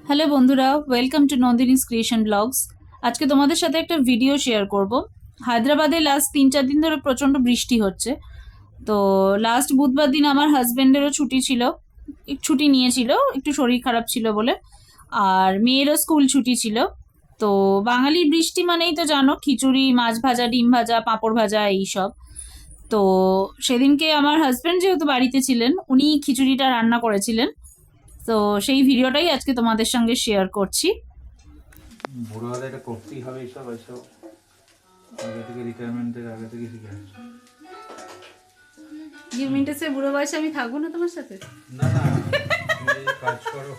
Hello বন্ধুরা, welcome to Nandini's creation blogs. আজকে তোমাদের সাথে একটা ভিডিও শেয়ার করব। হায়দ্রাবাদে লাস্ট 3-4 দিন ধরে প্রচণ্ড বৃষ্টি হচ্ছে। তো লাস্ট বুধবার দিন আমার হাজব্যান্ডেরও ছুটি ছিল, ছুটি নিয়েছিল, একটু শরীর খারাপ ছিল বলে। আর মেয়েরও স্কুল ছুটি ছিল। তো বাঙালির বৃষ্টি মানেই তো জানো, খিচুড়ি, মাছ ভাজা, ডিম ভাজা, পাঁপড় ভাজা, এইসব। তো সেদিনকে আমার হাজব্যান্ড যেহেতু বাড়িতে ছিলেন, উনি খিচুড়িটা রান্না করেছিলেন। তো সেই ভিডিওটাই আজকে তোমাদের সঙ্গে শেয়ার করছি। বড়বেলা এটা করতেই হবে, এইসব এইসব আগে থেকে রিটায়ারমেন্টের আগে থেকে শিখে আসছি। ইউ মিন টু সে বুড়ো বয়সে আমি থাকবো না তোমার সাথে? না না, তুমি কাজ করো।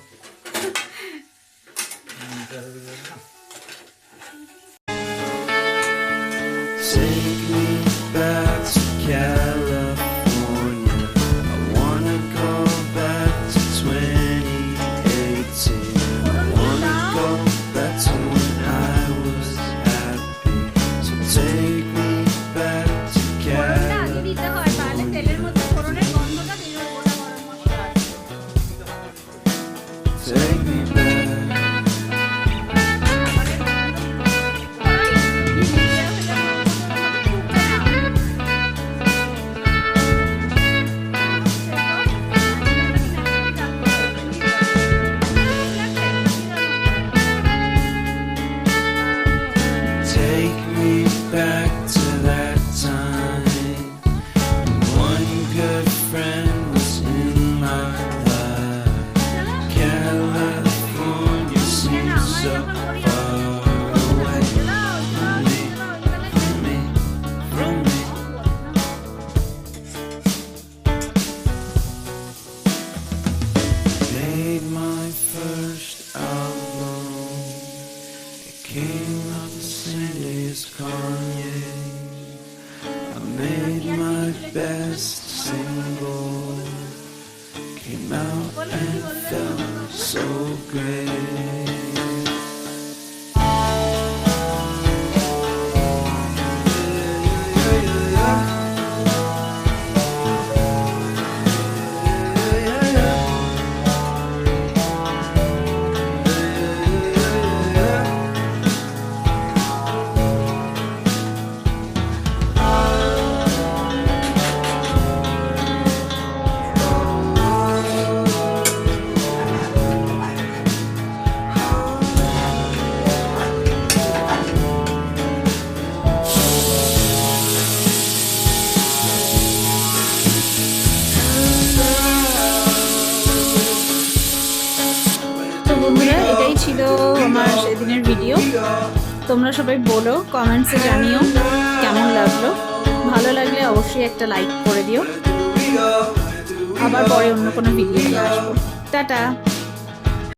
Take me back to California. I wanna go back to 2018. I wanna go back to when I was happy. So take me back to California. Take me back. Take me back to that time. One good friend was in my life. California seems so far away from me. Made my first album. It came out the same day as Kanye. I made my best single. Came out and felt so great. তো বন্ধুরা, এটাই ছিল আমার সেদিনের video. তোমরা সবাই বলো, কমেন্টসে জানিও কেমন লাগলো। ভালো লাগলে অবশ্যই একটা লাইক করে দিও। আবার পরে অন্য কোনো ভিডিও নিয়ে আসবো। টাটা।